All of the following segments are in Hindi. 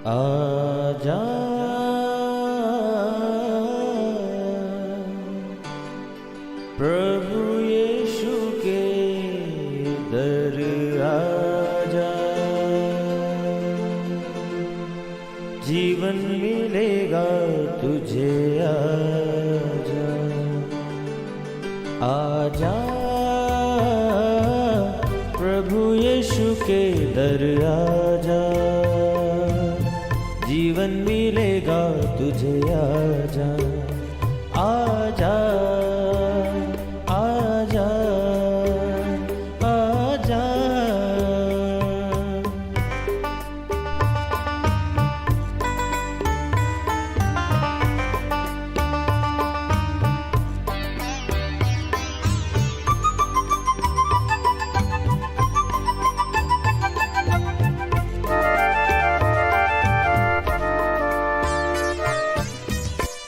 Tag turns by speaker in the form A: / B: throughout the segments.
A: आजा प्रभु यीशु के दर आजा, जीवन मिलेगा तुझे। आजा आजा प्रभु यीशु के दर आजा, जीवन मिलेगा तुझे। आजा आजा आजा आजा।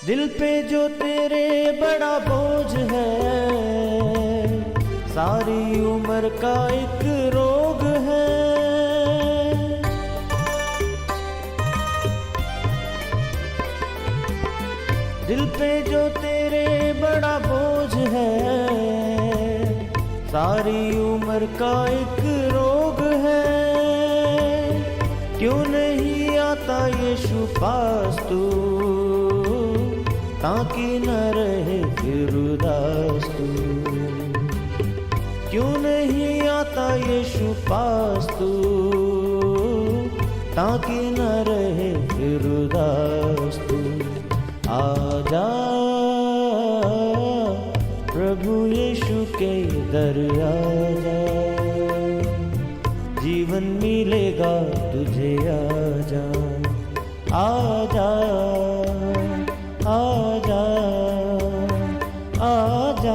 A: दिल पे जो तेरे बड़ा बोझ है, सारी उम्र का एक रोग है। दिल पे जो तेरे बड़ा बोझ है, सारी उम्र का एक रोग है। क्यों नहीं आता यीशु पास तू, ताकि न रहे फिर उदास तू। क्यों नहीं आता यीशु पास तू, ताकि न रहे फिर उदास तू। आजा प्रभु यीशु के दर आजा, जीवन मिलेगा तुझे। आजा आजा आजा आजा।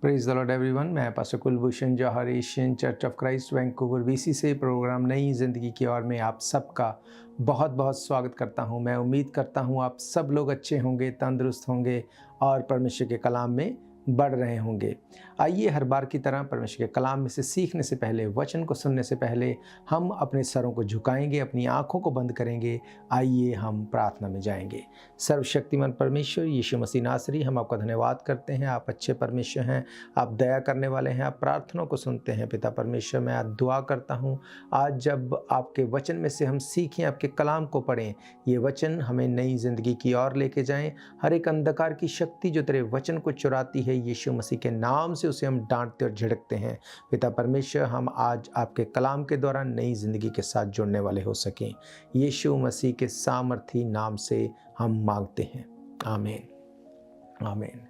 B: Praise the Lord everyone. मैं pastor Kulbhushan Johar, Asian church of Christ Vancouver BC से प्रोग्राम नई ज़िंदगी की ओर में आप सबका बहुत बहुत स्वागत करता हूं। मैं उम्मीद करता हूं आप सब लोग अच्छे होंगे, तंदुरुस्त होंगे और परमेश्वर के कलाम में बढ़ रहे होंगे। आइए हर बार की तरह परमेश्वर के कलाम में से सीखने से पहले, वचन को सुनने से पहले हम अपने सरों को झुकाएंगे, अपनी आंखों को बंद करेंगे। आइए हम प्रार्थना में जाएंगे। सर्वशक्तिमान परमेश्वर यीशु मसीह नासरी, हम आपका धन्यवाद करते हैं। आप अच्छे परमेश्वर हैं, आप दया करने वाले हैं, आप प्रार्थनाओं को सुनते हैं। पिता परमेश्वर, मैं आज दुआ करता हूँ, आज जब आपके वचन में से हम सीखें, आपके कलाम को पढ़ें, ये वचन हमें नई ज़िंदगी की ओर लेके जाएं। हर एक अंधकार की शक्ति जो तेरे वचन को चुराती है, यीशु मसीह के नाम से उसे हम डांटते और झिड़कते हैं। पिता परमेश्वर, हम आज आपके कलाम के द्वारा नई ज़िंदगी के साथ जुड़ने वाले हो सकें। यीशु मसीह के सामर्थी नाम से हम मांगते हैं, आमीन आमीन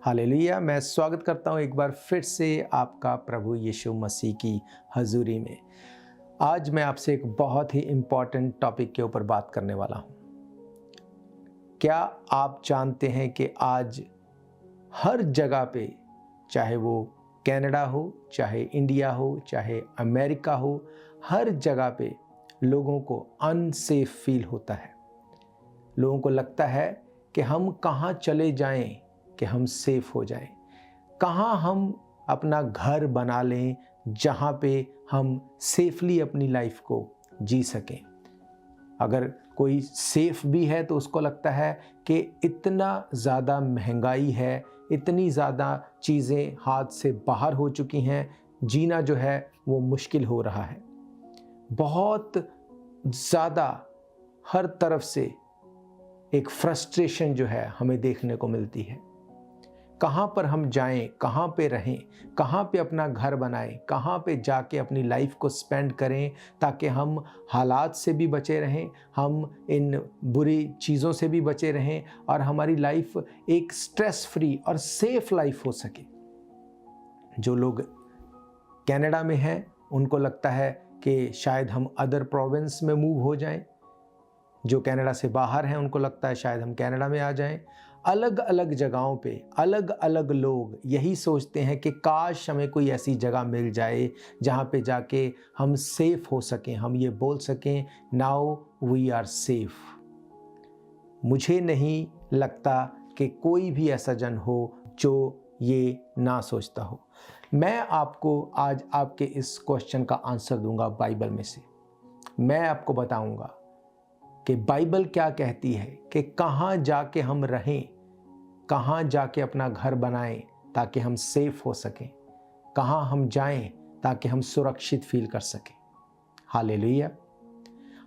B: हालेलुया। मैं स्वागत करता हूँ एक बार फिर से आपका प्रभु यीशु मसीह की हजूरी में। आज मैं आपसे एक बहुत ही इम्पॉर्टेंट टॉपिक के ऊपर बात करने वाला हूँ। क्या आप जानते हैं कि आज हर जगह पे, चाहे वो कनाडा हो, चाहे इंडिया हो, चाहे अमेरिका हो, हर जगह पे लोगों को अनसेफ फील होता है। लोगों को लगता है कि हम कहाँ चले जाएं कि हम सेफ हो जाएं, कहाँ हम अपना घर बना लें जहाँ पे हम सेफली अपनी लाइफ को जी सकें। अगर कोई सेफ भी है तो उसको लगता है कि इतना ज़्यादा महंगाई है, इतनी ज़्यादा चीज़ें हाथ से बाहर हो चुकी हैं, जीना जो है वो मुश्किल हो रहा है। बहुत ज़्यादा हर तरफ से एक फ्रस्ट्रेशन जो है हमें देखने को मिलती है। कहाँ पर हम जाएं, कहाँ पे रहें, कहाँ पे अपना घर बनाएं, कहाँ पे जाके अपनी लाइफ को स्पेंड करें ताकि हम हालात से भी बचे रहें, हम इन बुरी चीज़ों से भी बचे रहें और हमारी लाइफ एक स्ट्रेस फ्री और सेफ लाइफ हो सके। जो लोग कनाडा में हैं उनको लगता है कि शायद हम अदर प्रोविंस में मूव हो जाएं। जो कनाडा से बाहर हैं उनको लगता है शायद हम कनाडा में आ जाएं। अलग अलग जगहों पे अलग अलग लोग यही सोचते हैं कि काश हमें कोई ऐसी जगह मिल जाए जहाँ पे जाके हम सेफ हो सकें, हम ये बोल सकें नाउ वी आर सेफ। मुझे नहीं लगता कि कोई भी ऐसा जन हो जो ये ना सोचता हो। मैं आपको आज आपके इस क्वेश्चन का आंसर दूंगा बाइबल में से। मैं आपको बताऊंगा कि बाइबल क्या कहती है कि कहाँ जाके हम रहें, कहाँ जाके अपना घर बनाएं ताकि हम सेफ हो सकें, कहाँ हम जाएं ताकि हम सुरक्षित फील कर सकें। हालेलुया।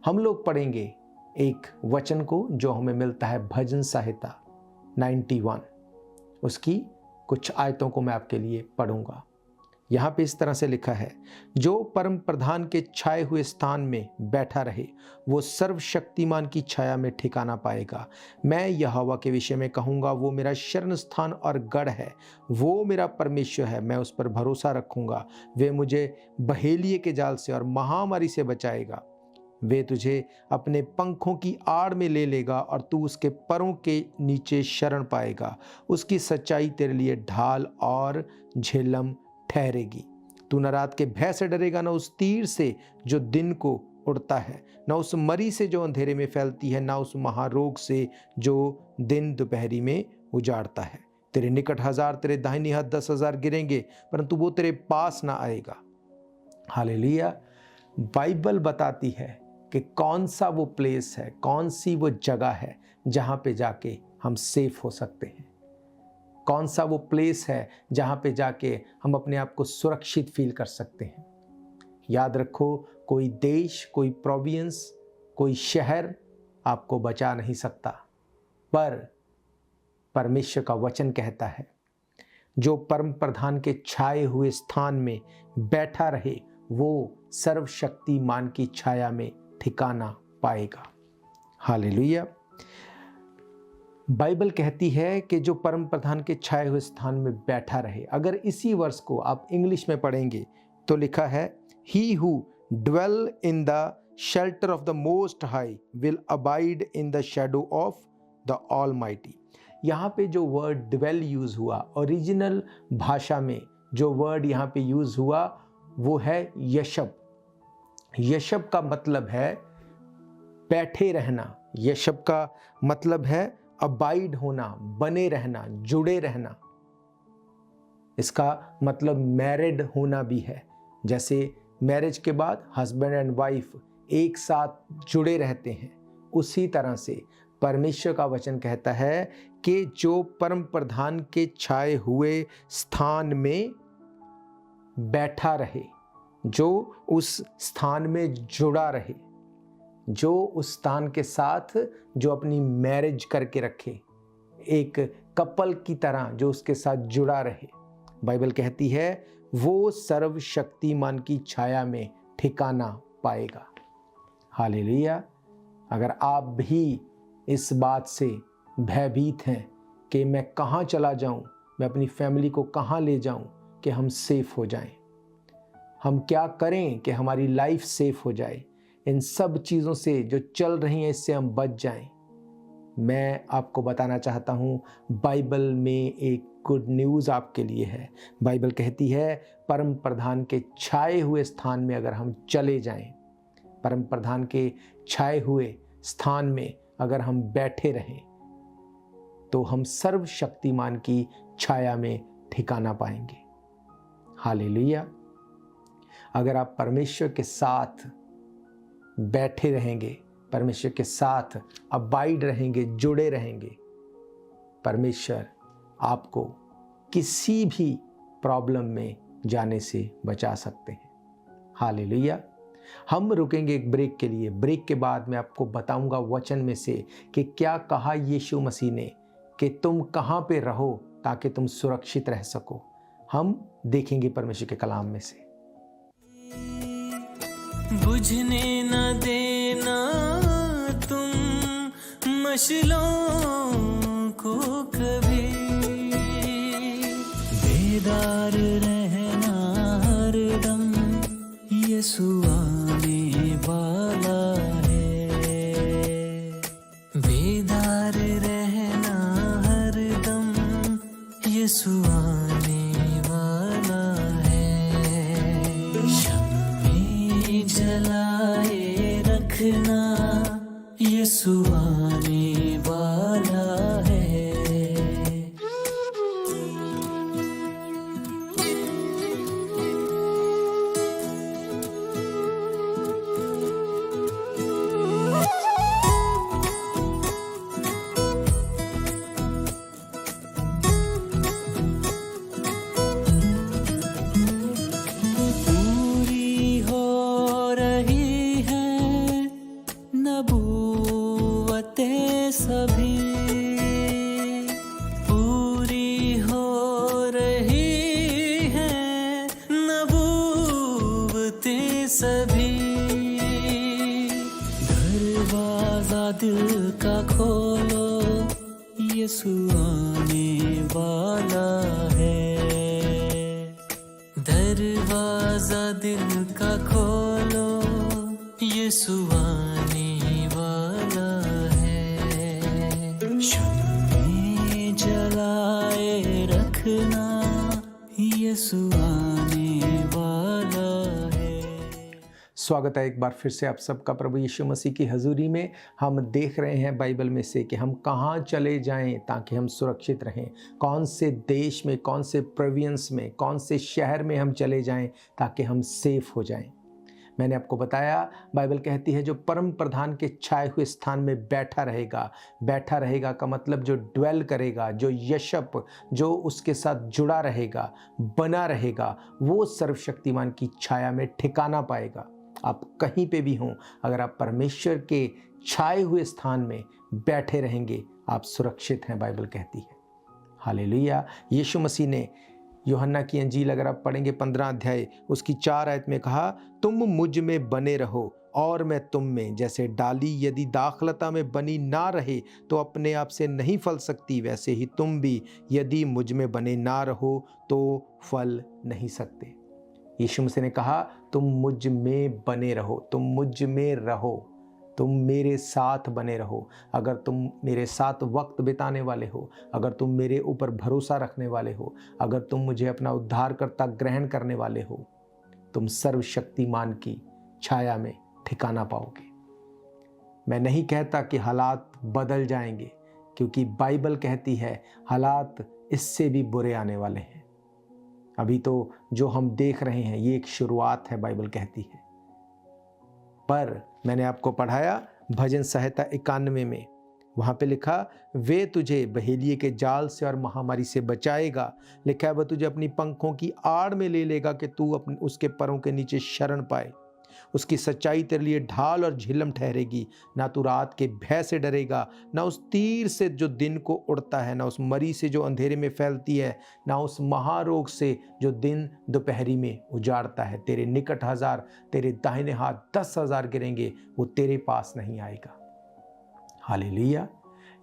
B: हम लोग पढ़ेंगे एक वचन को जो हमें मिलता है भजन संहिता 91, उसकी कुछ आयतों को मैं आपके लिए पढ़ूंगा। यहाँ पे इस तरह से लिखा है, जो परम प्रधान के छाए हुए स्थान में बैठा रहे वो सर्वशक्तिमान की छाया में ठिकाना पाएगा। मैं यहोवा के विषय में कहूँगा, वो मेरा शरण स्थान और गढ़ है, वो मेरा परमेश्वर है, मैं उस पर भरोसा रखूँगा। वे मुझे बहेलिए के जाल से और महामारी से बचाएगा। वे तुझे अपने पंखों की आड़ में ले लेगा और तू उसके परों के नीचे शरण पाएगा। उसकी सच्चाई तेरे लिए ढाल और झेलम ठहरेगी। तू न रात के भय से डरेगा, न उस तीर से जो दिन को उड़ता है, न उस मरी से जो अंधेरे में फैलती है, न उस महारोग से जो दिन दोपहरी में उजाड़ता है। तेरे निकट 1000, तेरे दाहिनी हाथ 10,000 गिरेंगे, परंतु वो तेरे पास ना आएगा। हालेलुया। बाइबल बताती है कि कौन सा वो प्लेस है, कौन सी वो जगह है जहाँ पे जाके हम सेफ हो सकते हैं, कौन सा वो प्लेस है जहाँ पे जाके हम अपने आप को सुरक्षित फील कर सकते हैं। याद रखो, कोई देश, कोई प्रोविंस, कोई शहर आपको बचा नहीं सकता, पर परमेश्वर का वचन कहता है, जो परम प्रधान के छाए हुए स्थान में बैठा रहे वो सर्वशक्तिमान की छाया में ठिकाना पाएगा। हालेलुया। बाइबल कहती है कि जो परम प्रधान के छाए हुए स्थान में बैठा रहे। अगर इसी वर्ष को आप इंग्लिश में पढ़ेंगे तो लिखा है, he who dwell in the shelter of the most high will abide in the shadow of the almighty. यहाँ पे जो वर्ड ड्वेल यूज हुआ, ओरिजिनल भाषा में जो वर्ड यहाँ पे यूज हुआ वो है यशब। यशब का मतलब है बैठे रहना, यशब का मतलब है अबाइड होना, बने रहना, जुड़े रहना। इसका मतलब मैरिड होना भी है। जैसे मैरिज के बाद हस्बैंड एंड वाइफ एक साथ जुड़े रहते हैं, उसी तरह से परमेश्वर का वचन कहता है कि जो परम प्रधान के छाए हुए स्थान में बैठा रहे, जो उस स्थान में जुड़ा रहे, जो उस स्थान के साथ जो अपनी मैरिज करके रखे, एक कपल की तरह जो उसके साथ जुड़ा रहे, बाइबल कहती है वो सर्वशक्तिमान की छाया में ठिकाना पाएगा। हालेलुया। अगर आप भी इस बात से भयभीत हैं कि मैं कहाँ चला जाऊं, मैं अपनी फैमिली को कहाँ ले जाऊं कि हम सेफ हो जाएं, हम क्या करें कि हमारी लाइफ सेफ हो जाए, इन सब चीज़ों से जो चल रही हैं इससे हम बच जाएं, मैं आपको बताना चाहता हूँ बाइबल में एक गुड न्यूज़ आपके लिए है। बाइबल कहती है परम प्रधान के छाए हुए स्थान में अगर हम चले जाएं, परम प्रधान के छाए हुए स्थान में अगर हम बैठे रहें तो हम सर्वशक्तिमान की छाया में ठिकाना पाएंगे। हालेलुया। अगर आप परमेश्वर के साथ बैठे रहेंगे, परमेश्वर के साथ अबाइड रहेंगे, जुड़े रहेंगे, परमेश्वर आपको किसी भी प्रॉब्लम में जाने से बचा सकते हैं। हालेलुया। हम रुकेंगे एक ब्रेक के लिए। ब्रेक के बाद मैं आपको बताऊंगा वचन में से कि क्या कहा यीशु मसीह ने कि तुम कहाँ पे रहो ताकि तुम सुरक्षित रह सको। हम देखेंगे परमेश्वर के कलाम में से।
A: बुझने न देना तुम मशलों को कभी, बेदार रहना हरदम, यीशु आने वाला है। बेदार रहना हरदम, यीशु आने वाला है। शम्मे जलाए रखना, यीशु आने वाला है।
C: सभी पूरी हो रही हैं, नबूवतें सभी। दरवाजा दिल का खोलो, यीशु आने वाला है। दरवाजा दिल का खोलो, यीशु आने वाला है। शम्में जलाए रखना, यीशु आने वाला है।
B: स्वागत है एक बार फिर से आप सबका प्रभु यीशु मसीह की हजूरी में। हम देख रहे हैं बाइबल में से कि हम कहाँ चले जाएं ताकि हम सुरक्षित रहें, कौन से देश में, कौन से प्रोविंस में, कौन से शहर में हम चले जाएं ताकि हम सेफ हो जाएं। मैंने आपको बताया बाइबल कहती है जो परम प्रधान के छाए हुए स्थान में बैठा रहेगा। बैठा रहेगा का मतलब जो ड्वेल करेगा, जो यशप, जो उसके साथ जुड़ा रहेगा, बना रहेगा, वो सर्वशक्तिमान की छाया में ठिकाना पाएगा। आप कहीं पे भी हों, अगर आप परमेश्वर के छाए हुए स्थान में बैठे रहेंगे आप सुरक्षित हैं, बाइबल कहती है। हालेलुया। यीशु मसीह ने यूहन्ना की अंजील अगर आप पढ़ेंगे 15 अध्याय उसकी 4 आयत में कहा, तुम मुझ में बने रहो और मैं तुम में। जैसे डाली यदि दाखलता में बनी ना रहे तो अपने आप से नहीं फल सकती, वैसे ही तुम भी यदि मुझ में बने ना रहो तो फल नहीं सकते। यीशु मसीह ने कहा तुम मुझ में बने रहो, तुम मुझ में रहो, तुम मेरे साथ बने रहो। अगर तुम मेरे साथ वक्त बिताने वाले हो, अगर तुम मेरे ऊपर भरोसा रखने वाले हो, अगर तुम मुझे अपना उद्धारकर्ता ग्रहण करने वाले हो, तुम सर्वशक्तिमान की छाया में ठिकाना पाओगे। मैं नहीं कहता कि हालात बदल जाएंगे, क्योंकि बाइबल कहती है हालात इससे भी बुरे आने वाले हैं। अभी तो जो हम देख रहे हैं ये एक शुरुआत है, बाइबल कहती है। पर मैंने आपको पढ़ाया भजन संहिता 91 में, वहाँ पे लिखा वे तुझे बहेलिए के जाल से और महामारी से बचाएगा। लिखा है वह तुझे अपनी पंखों की आड़ में ले लेगा कि तू अपने उसके पैरों के नीचे शरण पाए। उसकी सच्चाई तेरे लिए ढाल और झिलम ठहरेगी। ना तू रात के भय से डरेगा, ना उस तीर से जो दिन को उड़ता है, ना उस मरी से जो अंधेरे में फैलती है, ना उस महारोग से जो दिन दोपहरी में उजाड़ता है। तेरे निकट 1000, तेरे दाहिने हाथ 10,000 गिरेंगे, वो तेरे पास नहीं आएगा। हालेलुया।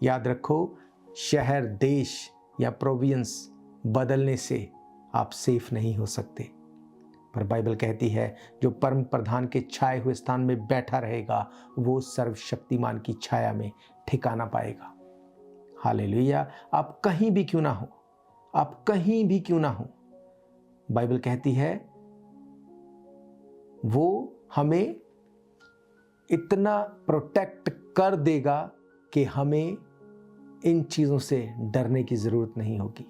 B: याद रखो, शहर, देश या प्रोविंस बदलने से आप सेफ नहीं हो सकते, पर बाइबल कहती है जो परम प्रधान के छाए हुए स्थान में बैठा रहेगा वो सर्वशक्तिमान की छाया में ठिकाना पाएगा। हालेलुया। आप कहीं भी क्यों ना हो, आप कहीं भी क्यों ना हो, बाइबल कहती है वो हमें इतना प्रोटेक्ट कर देगा कि हमें इन चीज़ों से डरने की ज़रूरत नहीं होगी।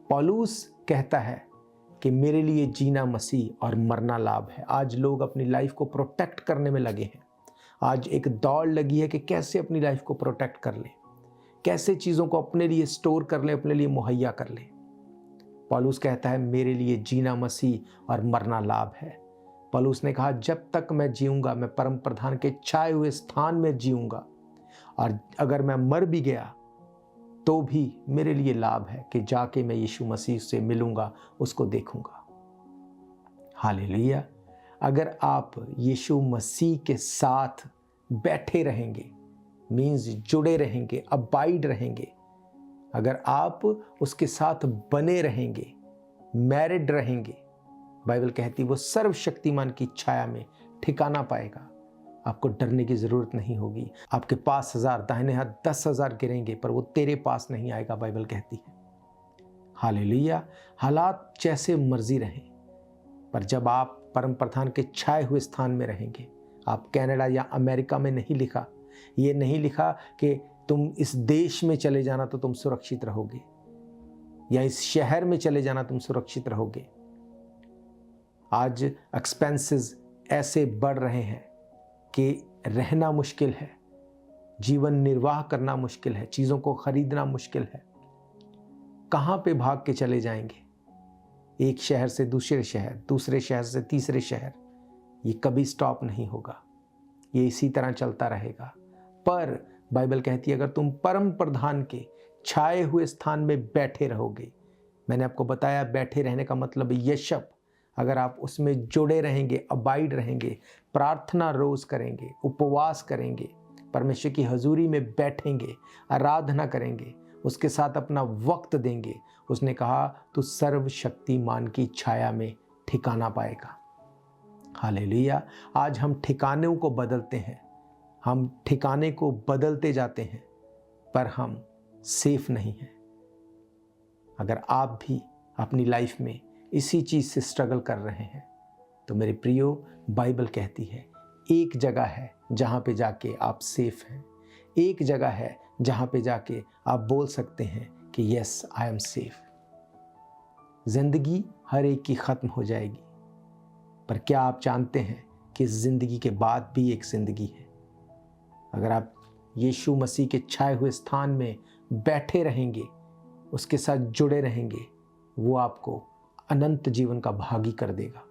B: पौलुस कहता है कि मेरे लिए जीना मसीह और मरना लाभ है। आज लोग अपनी लाइफ को प्रोटेक्ट करने में लगे हैं। आज एक दौड़ लगी है कि कैसे अपनी लाइफ को प्रोटेक्ट कर ले, कैसे चीज़ों को अपने लिए स्टोर कर ले, अपने लिए मुहैया कर ले। पौलुस कहता है मेरे लिए जीना मसीह और मरना लाभ है। पौलुस ने कहा जब तक मैं जीऊंगा मैं परम प्रधान के छाए हुए स्थान में जीऊंगा, और अगर मैं मर भी गया तो भी मेरे लिए लाभ है कि जाके मैं यीशु मसीह से मिलूंगा, उसको देखूंगा। हालेलुया। अगर आप यीशु मसीह के साथ बैठे रहेंगे, मीन्स जुड़े रहेंगे, अबाइड रहेंगे, अगर आप उसके साथ बने रहेंगे, मैरिड रहेंगे, बाइबल कहती है वो सर्वशक्तिमान की छाया में ठिकाना पाएगा। आपको डरने की ज़रूरत नहीं होगी। आपके पास 1000, दाहिने हाथ 10,000 गिरेंगे, पर वो तेरे पास नहीं आएगा, बाइबल कहती है। हालेलुया। हालात जैसे मर्जी रहें, पर जब आप परम प्रधान के छाए हुए स्थान में रहेंगे, आप कनाडा या अमेरिका में नहीं लिखा, ये नहीं लिखा कि तुम इस देश में चले जाना तो तुम सुरक्षित रहोगे, या इस शहर में चले जाना तुम सुरक्षित रहोगे। आज एक्सपेंसेस ऐसे बढ़ रहे हैं कि रहना मुश्किल है, जीवन निर्वाह करना मुश्किल है, चीज़ों को खरीदना मुश्किल है। कहाँ पे भाग के चले जाएंगे? एक शहर से दूसरे शहर, दूसरे शहर से तीसरे शहर, ये कभी स्टॉप नहीं होगा, ये इसी तरह चलता रहेगा। पर बाइबल कहती है अगर तुम परम प्रधान के छाए हुए स्थान में बैठे रहोगे, मैंने आपको बताया बैठे रहने का मतलब यशब, अगर आप उसमें जुड़े रहेंगे, अबाइड रहेंगे, प्रार्थना रोज करेंगे, उपवास करेंगे, परमेश्वर की हजूरी में बैठेंगे, आराधना करेंगे, उसके साथ अपना वक्त देंगे, उसने कहा तू सर्वशक्तिमान की छाया में ठिकाना पाएगा। हालेलुया। आज हम ठिकानों को बदलते हैं, हम ठिकाने को बदलते जाते हैं, पर हम सेफ नहीं हैं। अगर आप भी अपनी लाइफ में इसी चीज़ से स्ट्रगल कर रहे हैं तो मेरे प्रियो, बाइबल कहती है एक जगह है जहाँ पे जाके आप सेफ हैं, एक जगह है जहाँ पे जाके आप बोल सकते हैं कि यस आई एम सेफ। जिंदगी हर एक की ख़त्म हो जाएगी, पर क्या आप जानते हैं कि इस ज़िंदगी के बाद भी एक ज़िंदगी है? अगर आप यीशु मसीह के छाए हुए स्थान में बैठे रहेंगे, उसके साथ जुड़े रहेंगे, वो आपको अनंत जीवन का भागी कर देगा।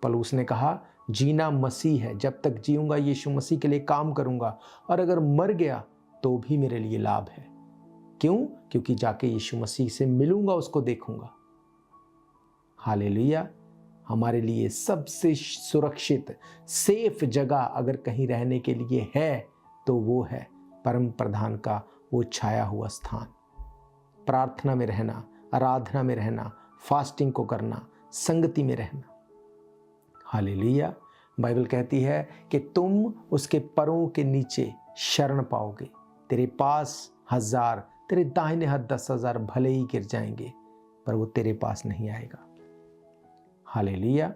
B: पौलुस ने कहा जीना मसीह है, जब तक जीऊंगा यीशु मसीह के लिए काम करूंगा, और अगर मर गया तो भी मेरे लिए लाभ है। क्यों? क्योंकि जाके यीशु मसीह से मिलूंगा, उसको देखूंगा। हालेलुया। हमारे लिए सबसे सुरक्षित सेफ जगह अगर कहीं रहने के लिए है तो वो है परम प्रधान का वो छाया हुआ स्थान। प्रार्थना में रहना, आराधना में रहना, फास्टिंग को करना, संगति में रहना। हालेलुया। बाइबल कहती है कि तुम उसके परों के नीचे शरण पाओगे। तेरे पास 1000, तेरे दाहिने हाथ 10,000 भले ही गिर जाएंगे, पर वो तेरे पास नहीं आएगा। हालेलुया।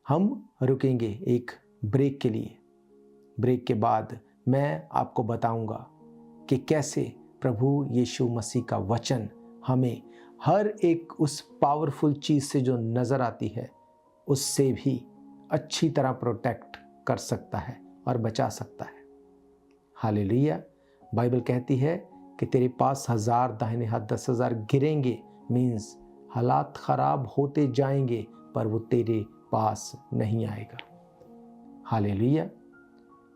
B: हम रुकेंगे एक ब्रेक के लिए। ब्रेक के बाद मैं आपको बताऊंगा कि कैसे प्रभु यीशु मसीह का वचन हमें हर एक उस पावरफुल चीज़ से जो नज़र आती है उससे भी अच्छी तरह प्रोटेक्ट कर सकता है और बचा सकता है। हालेलुया। बाइबल कहती है कि तेरे पास 1000 दाहिने हाथ 10,000 गिरेंगे, मीन्स हालात ख़राब होते जाएंगे, पर वो तेरे पास नहीं आएगा। हालेलुया।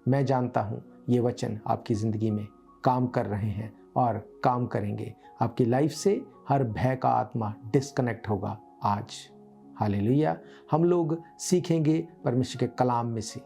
B: मैं जानता हूँ ये वचन आपकी ज़िंदगी में काम कर रहे हैं और काम करेंगे। आपकी लाइफ से हर भय का आत्मा डिस्कनेक्ट होगा आज। हालेलुया। हम लोग सीखेंगे परमेश्वर के कलाम में से।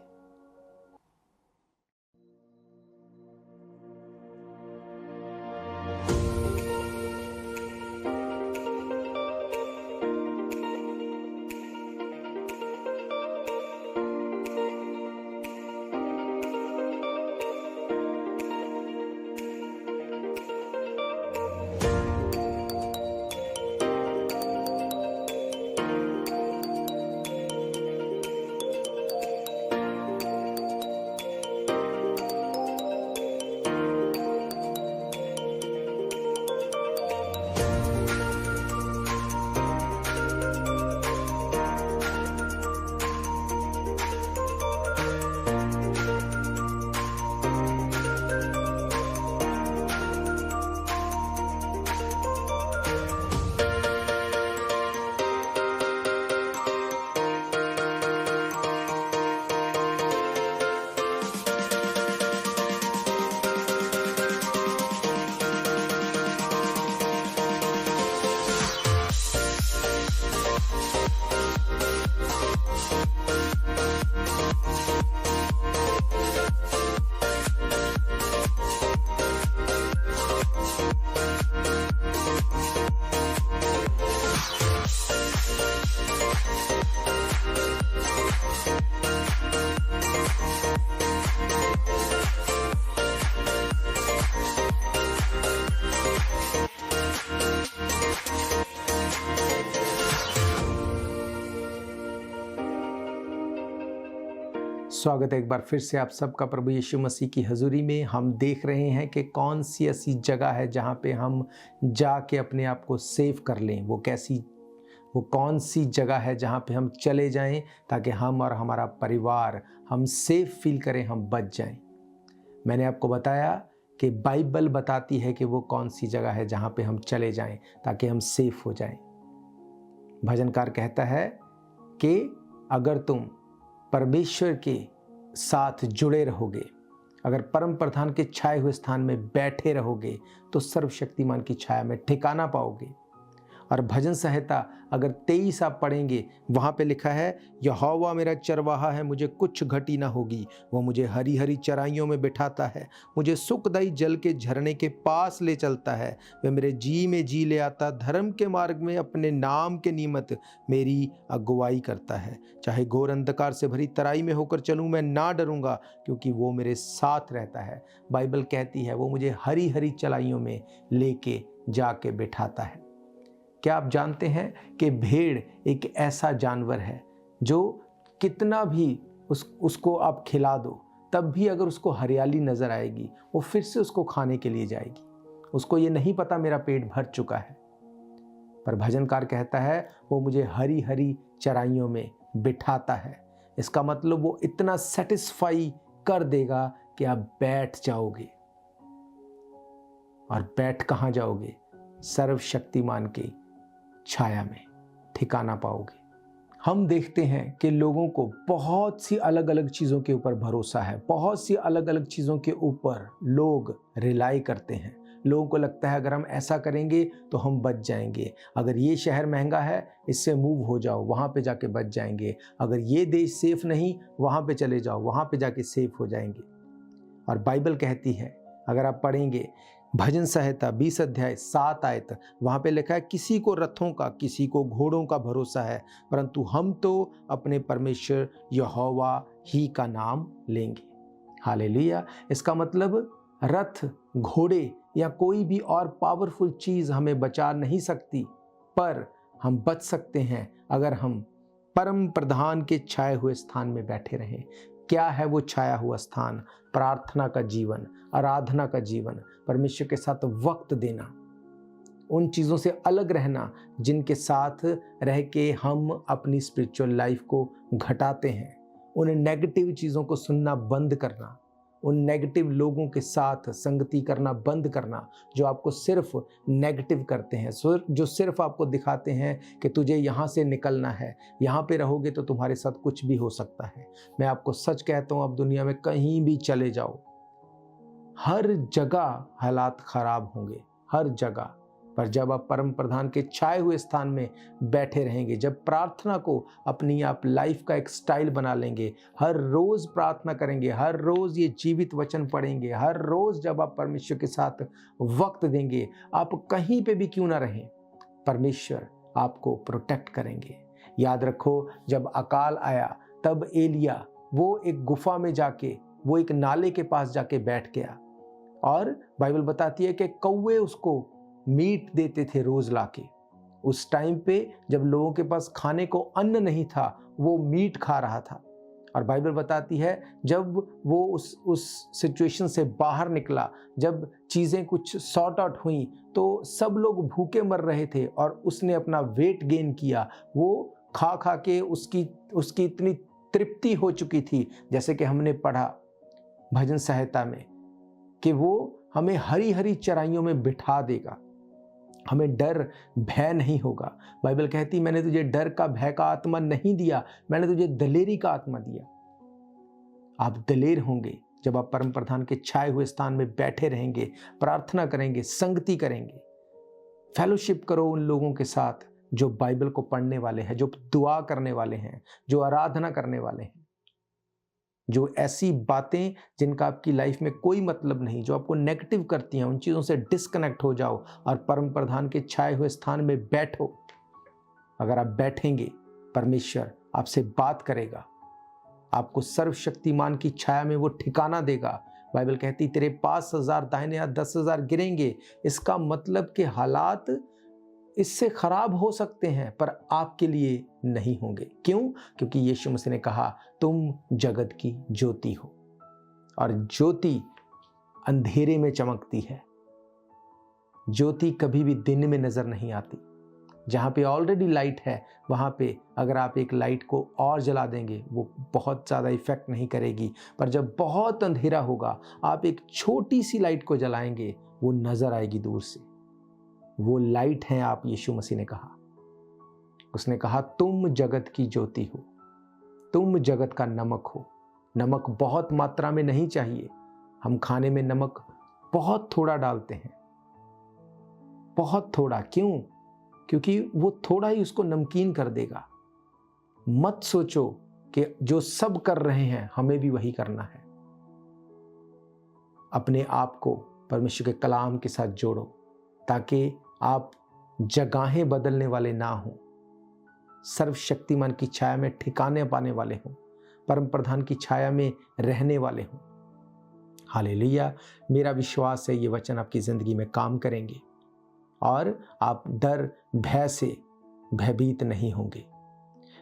B: स्वागत है एक बार फिर से आप सबका प्रभु यीशु मसीह की हजूरी में। हम देख रहे हैं कि कौन सी ऐसी जगह है जहाँ पे हम जाके अपने आप को सेव कर लें। वो कौन सी जगह है जहाँ पे हम चले जाएं ताकि हम और हमारा परिवार हम सेफ फील करें, हम बच जाएं। मैंने आपको बताया कि बाइबल बताती है कि वो कौन सी जगह है जहाँ पे हम चले जाएं ताकि हम सेफ हो जाएं। भजनकार कहता है कि अगर तुम परमेश्वर के साथ जुड़े रहोगे, अगर परम प्रधान के छाए हुए स्थान में बैठे रहोगे तो सर्वशक्तिमान की छाया में ठिकाना पाओगे। और भजन संहिता अगर 23 आप पढ़ेंगे, वहाँ पे लिखा है, यहोवा मेरा चरवाहा है, मुझे कुछ घटी ना होगी। वो मुझे हरी हरी चराइयों में बिठाता है, मुझे सुखदायी जल के झरने के पास ले चलता है। वह मेरे जी में जी ले आता, धर्म के मार्ग में अपने नाम के निमित्त मेरी अगुवाई करता है। चाहे घोर अंधकार से भरी तराई में होकर चलूँ, मैं ना डरूंगा, क्योंकि वो मेरे साथ रहता है। बाइबल कहती है वो मुझे हरी हरी चराइयों में लेके जाके बिठाता है। क्या आप जानते हैं कि भेड़ एक ऐसा जानवर है जो कितना भी उसको आप खिला दो, तब भी अगर उसको हरियाली नज़र आएगी वो फिर से उसको खाने के लिए जाएगी। उसको ये नहीं पता मेरा पेट भर चुका है। पर भजनकार कहता है वो मुझे हरी हरी चराइयों में बिठाता है। इसका मतलब वो इतना सेटिस्फाई कर देगा कि आप बैठ जाओगे। और बैठ कहाँ जाओगे? सर्वशक्तिमान की छाया में ठिकाना पाओगे। हम देखते हैं कि लोगों को बहुत सी अलग अलग चीज़ों के ऊपर भरोसा है, बहुत सी अलग अलग चीज़ों के ऊपर लोग रिलाई करते हैं। लोगों को लगता है अगर हम ऐसा करेंगे तो हम बच जाएंगे, अगर ये शहर महंगा है इससे मूव हो जाओ, वहाँ पे जाके बच जाएंगे, अगर ये देश सेफ नहीं वहाँ पे चले जाओ, वहाँ पे जाके सेफ हो जाएंगे। और बाइबल कहती है, अगर आप पढ़ेंगे भजन संहिता 20 अध्याय 7 आयत, वहाँ पे लिखा है, किसी को रथों का किसी को घोड़ों का भरोसा है, परंतु हम तो अपने परमेश्वर यहोवा ही का नाम लेंगे। हालेलुया। इसका मतलब रथ, घोड़े या कोई भी और पावरफुल चीज़ हमें बचा नहीं सकती, पर हम बच सकते हैं अगर हम परम प्रधान के छाए हुए स्थान में बैठे रहें। क्या है वो छाया हुआ स्थान? प्रार्थना का जीवन, आराधना का जीवन, परमेश्वर के साथ वक्त देना, उन चीज़ों से अलग रहना जिनके साथ रह के हम अपनी स्पिरिचुअल लाइफ को घटाते हैं। उन नेगेटिव चीज़ों को सुनना बंद करना, उन नेगेटिव लोगों के साथ संगति करना बंद करना जो आपको सिर्फ नेगेटिव करते हैं, जो सिर्फ आपको दिखाते हैं कि तुझे यहाँ से निकलना है, यहाँ पे रहोगे तो तुम्हारे साथ कुछ भी हो सकता है। मैं आपको सच कहता हूँ, आप दुनिया में कहीं भी चले जाओ, हर जगह हालात खराब होंगे, हर जगह। पर जब आप परम प्रधान के छाए हुए स्थान में बैठे रहेंगे, जब प्रार्थना को अपनी आप लाइफ का एक स्टाइल बना लेंगे, हर रोज़ प्रार्थना करेंगे, हर रोज़ ये जीवित वचन पढ़ेंगे, हर रोज़ जब आप परमेश्वर के साथ वक्त देंगे, आप कहीं पे भी क्यों ना रहें, परमेश्वर आपको प्रोटेक्ट करेंगे। याद रखो, जब अकाल आया तब एलिया वो एक गुफा में जाके, वो एक नाले के पास जाके बैठ गया, और बाइबल बताती है कि कौवे उसको मीट देते थे रोज लाके। उस टाइम पे जब लोगों के पास खाने को अन्न नहीं था, वो मीट खा रहा था। और बाइबल बताती है जब वो उस सिचुएशन से बाहर निकला, जब चीज़ें कुछ सॉर्ट आउट हुई, तो सब लोग भूखे मर रहे थे और उसने अपना वेट गेन किया। वो खा खा के उसकी इतनी तृप्ति हो चुकी थी, जैसे कि हमने पढ़ा भजन संहिता में, कि वो हमें हरी हरी चराइयों में बिठा देगा, हमें डर भय नहीं होगा। बाइबल कहती, मैंने तुझे डर का भय का आत्मा नहीं दिया, मैंने तुझे दलेरी का आत्मा दिया। आप दलेर होंगे जब आप परम प्रधान के छाए हुए स्थान में बैठे रहेंगे, प्रार्थना करेंगे, संगति करेंगे, फेलोशिप करो उन लोगों के साथ जो बाइबल को पढ़ने वाले हैं, जो दुआ करने वाले हैं, जो आराधना करने वाले हैं, जो ऐसी बातें जिनका आपकी लाइफ में कोई मतलब नहीं, जो आपको नेगेटिव करती हैं, उन चीज़ों से डिस्कनेक्ट हो जाओ और परम प्रधान के छाए हुए स्थान में बैठो। अगर आप बैठेंगे, परमेश्वर आपसे बात करेगा, आपको सर्वशक्तिमान की छाया में वो ठिकाना देगा। बाइबल कहती, तेरे 5,000 दाहिने हाथ 10,000 गिरेंगे। इसका मतलब कि हालात इससे खराब हो सकते हैं पर आपके लिए नहीं होंगे। क्यों? क्योंकि यीशु मसीह ने कहा, तुम जगत की ज्योति हो, और ज्योति अंधेरे में चमकती है। ज्योति कभी भी दिन में नजर नहीं आती। जहाँ पे ऑलरेडी लाइट है, वहाँ पे अगर आप एक लाइट को और जला देंगे, वो बहुत ज़्यादा इफेक्ट नहीं करेगी। पर जब बहुत अंधेरा होगा, आप एक छोटी सी लाइट को जलाएंगे, वो नजर आएगी दूर से। वो लाइट हैं आप, यीशु मसीह ने कहा। उसने कहा, तुम जगत की ज्योति हो, तुम जगत का नमक हो। नमक बहुत मात्रा में नहीं चाहिए, हम खाने में नमक बहुत थोड़ा डालते हैं, बहुत थोड़ा। क्यों? क्योंकि वो थोड़ा ही उसको नमकीन कर देगा। मत सोचो कि जो सब कर रहे हैं हमें भी वही करना है। अपने आप को परमेश्वर के कलाम के साथ जोड़ो ताकि आप जगहें बदलने वाले ना हों, सर्वशक्तिमान की छाया में ठिकाने पाने वाले हों, परम प्रधान की छाया में रहने वाले हों। हालेलुया। मेरा विश्वास है ये वचन आपकी ज़िंदगी में काम करेंगे और आप डर भय से भयभीत नहीं होंगे।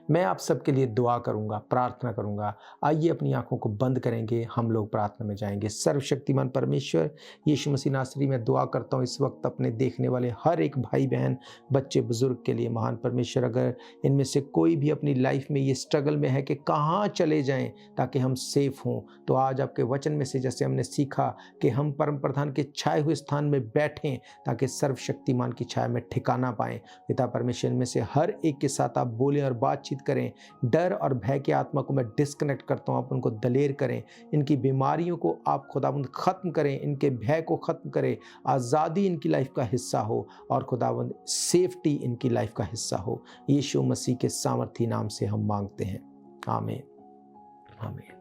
B: मैं आप सबके लिए दुआ करूंगा, प्रार्थना करूंगा। आइए अपनी आंखों को बंद करेंगे, हम लोग प्रार्थना में जाएंगे। सर्वशक्तिमान परमेश्वर यीशु मसीह नासरी में दुआ करता हूं इस वक्त अपने देखने वाले हर एक भाई बहन, बच्चे बुजुर्ग के लिए। महान परमेश्वर, अगर इनमें से कोई भी अपनी लाइफ में ये स्ट्रगल में है कि कहाँ चले जाएं ताकि हम सेफ हों, तो आज आपके वचन में से जैसे हमने सीखा कि हम परम प्रधान के छाए हुए स्थान में बैठें ताकि सर्वशक्तिमान की छाया में ठिकाना पाएं। पिता परमेश्वर, में से हर एक के साथ आप बोलें और बातचीत करें। डर और भय की आत्मा को मैं डिस्कनेक्ट करता हूं, आप उनको दलेर करें। इनकी बीमारियों को आप खुदावंद खत्म करें, इनके भय को खत्म करें। आज़ादी इनकी लाइफ का हिस्सा हो और खुदावंद सेफ्टी इनकी लाइफ का हिस्सा हो। यीशु मसीह के सामर्थी नाम से हम मांगते हैं, आमीन, आमीन,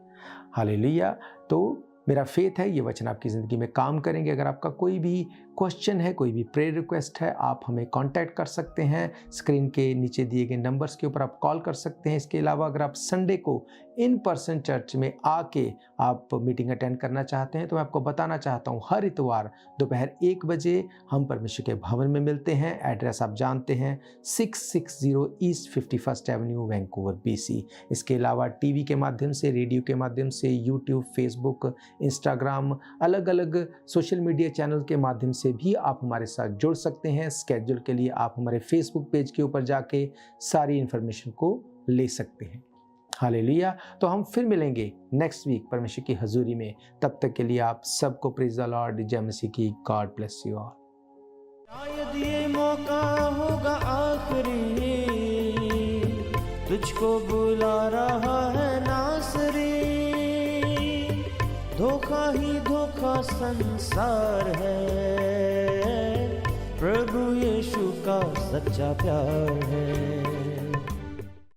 B: हालेलुया। तो मेरा फेथ है ये वचन आपकी ज़िंदगी में काम करेंगे। अगर आपका कोई भी क्वेश्चन है, कोई भी प्रेयर रिक्वेस्ट है, आप हमें कांटेक्ट कर सकते हैं। स्क्रीन के नीचे दिए गए नंबर्स के ऊपर आप कॉल कर सकते हैं। इसके अलावा अगर आप संडे को इन पर्सन चर्च में आके आप मीटिंग अटेंड करना चाहते हैं तो मैं आपको बताना चाहता हूँ, हर इतवार दोपहर 1 बजे हम परमेश्वर के भवन में मिलते हैं। एड्रेस आप जानते हैं, 660 east 51st Avenue, Vancouver, BC। इसके अलावा टीवी के माध्यम से, रेडियो के माध्यम से, यूट्यूब, फेसबुक, इंस्टाग्राम, अलग अलग सोशल मीडिया चैनल के माध्यम से भी आप हमारे साथ जुड़ सकते हैं। स्केड्यूल के लिए आप हमारे फेसबुक पेज के ऊपर जाके सारी इन्फॉर्मेशन को ले सकते हैं। हालेलुया। तो हम फिर मिलेंगे नेक्स्ट वीक परमेश्वर की हजूरी में। तब तक के लिए आप सबको प्रेज द लॉर्ड, जय मसीह की। God bless you all.
A: शायद ये मौका होगा आखिरी, तुझको बुला रहा है नासरी। धोखा ही धोखा संसार है, प्रभु यीशु का सच्चा प्यार है।